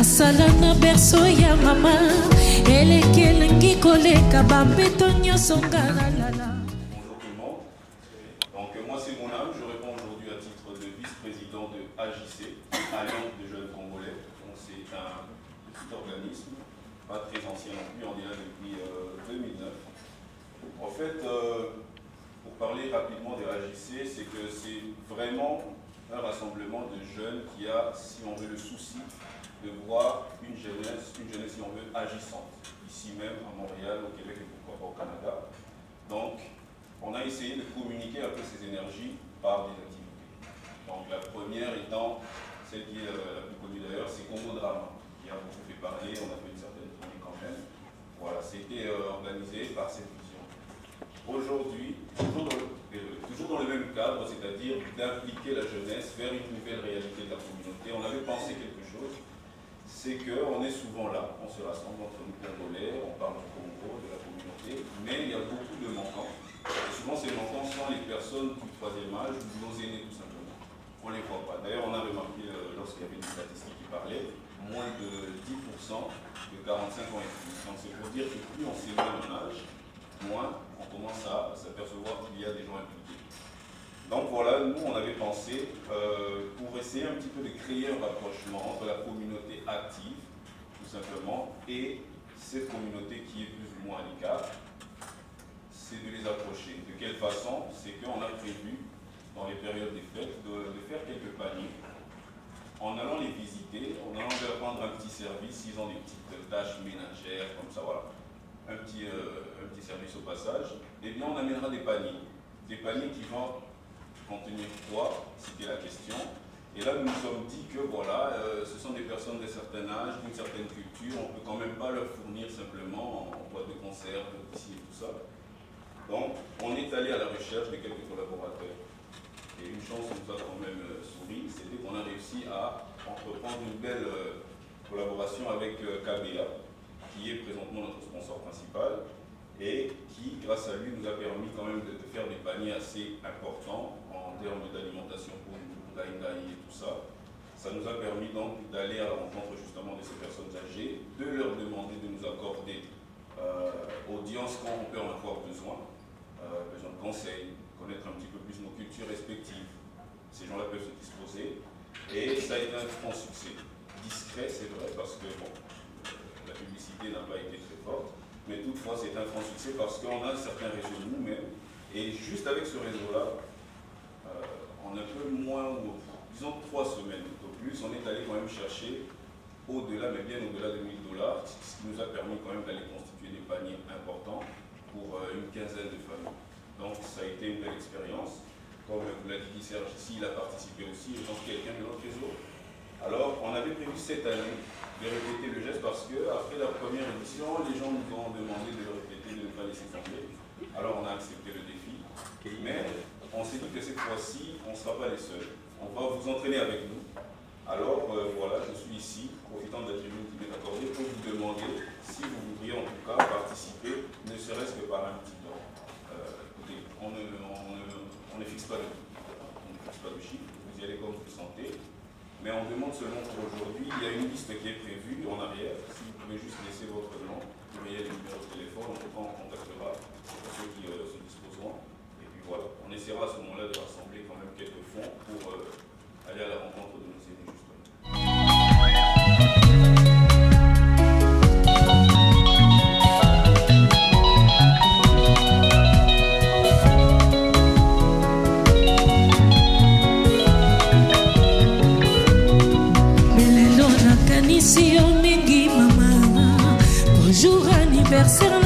Salana berso ya mama elekelengi koleka bambeto nyonso ngalalala. Bonjour tout le monde. Donc moi c'est mon âme, je réponds aujourd'hui à titre de vice-président de AJC, Alliance des jeunes congolais. Donc c'est un petit organisme, pas très ancien non plus, on est là depuis 2009. En fait, pour parler rapidement de AJC, c'est que c'est vraiment un rassemblement de jeunes qui a, si on veut, le souci de voir une jeunesse, si on veut, agissante, ici même à Montréal, au Québec et pourquoi pas au Canada. Donc, on a essayé de communiquer un peu ces énergies par des activités. Donc, la première étant, celle qui est la plus connue d'ailleurs, c'est Congo Drama, qui a beaucoup fait parler, on a fait une certaine tournée quand même. Voilà, c'était organisé par cette vision. Aujourd'hui, toujours dans le même cadre, c'est-à-dire d'impliquer la jeunesse vers une nouvelle réalité de la communauté, on avait pensé quelque chose. C'est qu'on est souvent là, on se rassemble entre nous Congolais, on parle du Congo, de la communauté, mais il y a beaucoup de manquants. Et souvent ces manquants sont les personnes du troisième âge ou nos aînés tout simplement. On ne les voit pas. D'ailleurs on a remarqué lorsqu'il y avait une statistique qui parlait, moins de 10% de 45 ans et plus. Donc c'est pour dire que plus on s'éloigne en âge, moins on commence à s'apercevoir qu'il y a des gens impliqués. Donc voilà, nous on avait pensé, pour essayer un petit peu de créer un rapprochement entre la communauté active, tout simplement, et cette communauté qui est plus ou moins à l'écart, c'est de les approcher. De quelle façon? C'est qu'on a prévu, dans les périodes des fêtes, de faire quelques paniers, en allant les visiter, en allant leur rendre un petit service, s'ils ont des petites tâches ménagères, comme ça, voilà, un petit service au passage, et bien on amènera des paniers qui vont contenir quoi, c'était la question. Et là, nous nous sommes dit que voilà, ce sont des personnes d'un certain âge, d'une certaine culture, on ne peut quand même pas leur fournir simplement en boîte de conserve, ici et tout ça. Donc, on est allé à la recherche de quelques collaborateurs. Et une chance nous a quand même souri, c'était qu'on a réussi à entreprendre une belle collaboration avec KBA, qui est présentement notre sponsor principal, et qui, grâce à lui, nous a permis quand même de faire des paniers assez importants en termes d'alimentation pour Ngaïngaï et tout ça. Ça nous a permis donc d'aller à la rencontre justement de ces personnes âgées, de leur demander de nous accorder audience quand on peut en avoir besoin de conseils, connaître un petit peu plus nos cultures respectives. Ces gens-là peuvent se disposer. Et ça a été un franc succès. Discret, c'est vrai, parce que bon, la publicité n'a pas été très forte. Mais toutefois, c'est un franc succès parce qu'on a certains réseaux nous-mêmes. Et juste avec ce réseau-là, en un peu moins, disons 3 semaines tout au plus, on est allé quand même chercher au-delà, mais bien au-delà de $1000, ce qui nous a permis quand même d'aller constituer des paniers importants pour une quinzaine de familles. Donc ça a été une belle expérience. Comme vous l'a dit Serge ici, il a participé aussi, je pense quelqu'un de notre réseau. Alors, on avait prévu cette année de répéter le geste parce qu'après la première édition, les gens nous ont demandé de le répéter, de ne pas laisser tomber. Alors, on a accepté le défi. Mais on s'est dit que cette fois-ci, on ne sera pas les seuls. On va vous entraîner avec nous. Alors, voilà, je suis ici, profitant de la tribune qui m'est accordée, pour vous demander si vous voudriez en tout cas participer, ne serait-ce que par un petit don. Écoutez, on ne fixe pas de chiffre, vous y allez comme vous le sentez. Mais on demande seulement pour aujourd'hui, il y a une liste qui est prévue en arrière. Si vous pouvez juste laisser votre nom, courriel et numéro de téléphone, on contactera ceux qui se disposeront. Et puis voilà, on essaiera à ce moment-là de rassembler quand même quelques fonds pour aller à la rencontre de nos aînés justement. Bonjour anniversaire